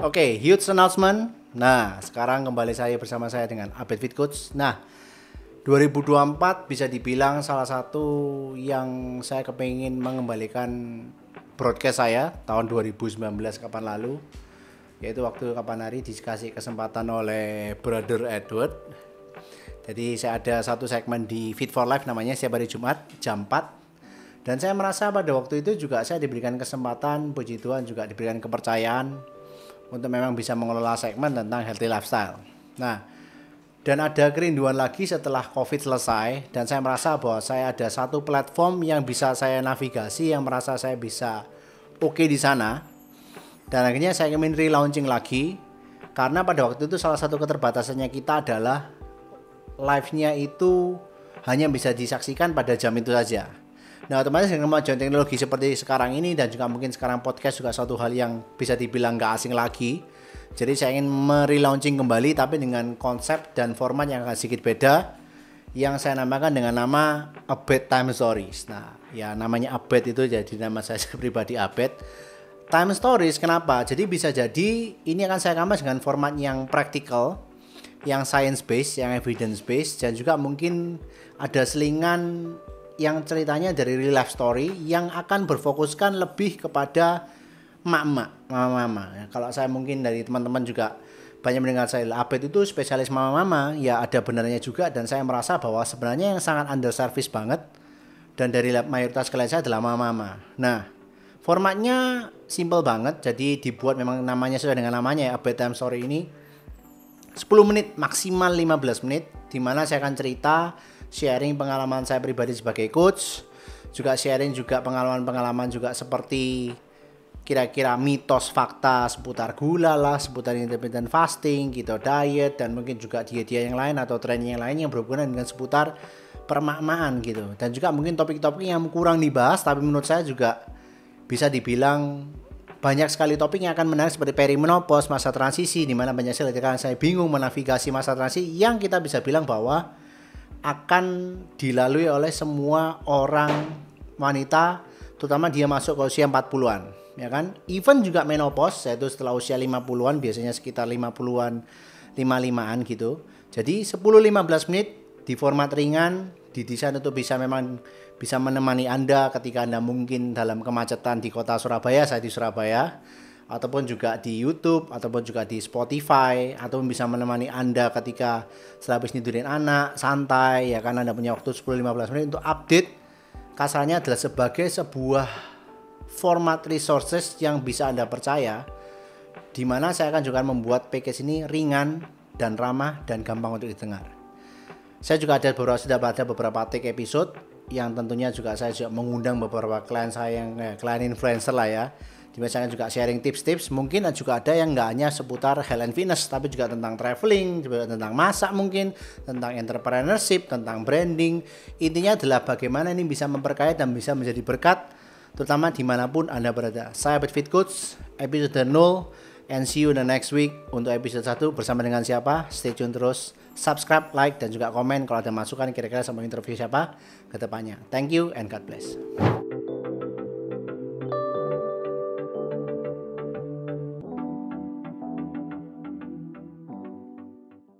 Oke, huge announcement. Nah, sekarang kembali bersama saya dengan Update Fit Coach. Nah, 2024 bisa dibilang salah satu yang saya kepingin mengembalikan broadcast saya tahun 2019 kapan lalu, yaitu waktu kapan hari dikasih kesempatan oleh Brother Edward. Jadi saya ada satu segmen di Fit for Life namanya setiap hari Jumat jam 4. Dan saya merasa pada waktu itu juga saya diberikan kesempatan, puji Tuhan juga diberikan kepercayaan untuk memang bisa mengelola segmen tentang healthy lifestyle. Nah, dan ada kerinduan lagi setelah COVID selesai, dan saya merasa bahwa saya ada satu platform yang bisa saya navigasi, yang merasa saya bisa oke di sana. Dan akhirnya saya ingin relaunching lagi, karena pada waktu itu salah satu keterbatasannya kita adalah live-nya itu hanya bisa disaksikan pada jam itu saja. Nah, otomatis dengan kemajuan teknologi seperti sekarang ini dan juga mungkin sekarang podcast juga suatu hal yang bisa dibilang gak asing lagi. Jadi saya ingin merelaunching kembali tapi dengan konsep dan format yang agak sedikit beda, yang saya namakan dengan nama A Bedtime Stories. Nah, ya namanya Abed itu jadi nama saya pribadi Abed. Time Stories kenapa? Jadi bisa jadi ini akan saya kemas dengan format yang praktikal, yang science based, yang evidence based, dan juga mungkin ada selingan yang ceritanya dari real life story yang akan berfokuskan lebih kepada mama-mama. Ya, kalau saya mungkin dari teman-teman juga banyak mendengar saya, Abed itu spesialis mama-mama, ya ada benarnya juga, dan saya merasa bahwa sebenarnya yang sangat under service banget dan dari mayoritas klien saya adalah mama-mama. Nah, formatnya simple banget, jadi dibuat memang namanya sesuai dengan namanya ya, Abed Time Story ini 10 menit maksimal 15 menit, di mana saya akan cerita sharing pengalaman saya pribadi sebagai coach, juga sharing juga pengalaman-pengalaman juga seperti kira-kira mitos fakta seputar gula lah, seputar intermittent fasting, keto diet, dan mungkin juga diet-diet yang lain atau training yang lain yang berhubungan dengan seputar permakmaan gitu. Dan juga mungkin topik-topik yang kurang dibahas tapi menurut saya juga bisa dibilang banyak sekali topik yang akan menarik seperti perimenopause, masa transisi, di mana banyak sekali saya bingung menavigasi masa transisi yang kita bisa bilang bahwa akan dilalui oleh semua orang wanita, terutama dia masuk ke usia 40-an, ya kan? Even juga menopause, yaitu setelah usia 50-an, biasanya sekitar 50-an, 55-an gitu. Jadi 10-15 menit di format ringan, didesain untuk bisa memang bisa menemani Anda ketika Anda mungkin dalam kemacetan di kota Surabaya, saya di Surabaya, ataupun juga di YouTube, ataupun juga di Spotify, ataupun bisa menemani Anda ketika setelah habis tidurin anak, santai, ya kan Anda punya waktu 10-15 menit untuk update. Kasarnya adalah sebagai sebuah format resources yang bisa Anda percaya, di mana saya akan juga membuat package ini ringan dan ramah dan gampang untuk didengar. Saya juga sudah ada beberapa take episode yang tentunya juga saya juga mengundang beberapa klien saya yang klien influencer lah ya. Biasanya juga sharing tips-tips, mungkin juga ada yang nggak hanya seputar health and fitness, tapi juga tentang traveling, juga tentang masak mungkin, tentang entrepreneurship, tentang branding. Intinya adalah bagaimana ini bisa memperkaya dan bisa menjadi berkat, terutama dimanapun Anda berada. Saya Update Fit Coach, episode 0, and see you the next week untuk episode 1 bersama dengan siapa? Stay tune terus, subscribe, like, dan juga komen kalau ada masukan kira-kira sama interview siapa ke depannya. Thank you and God bless.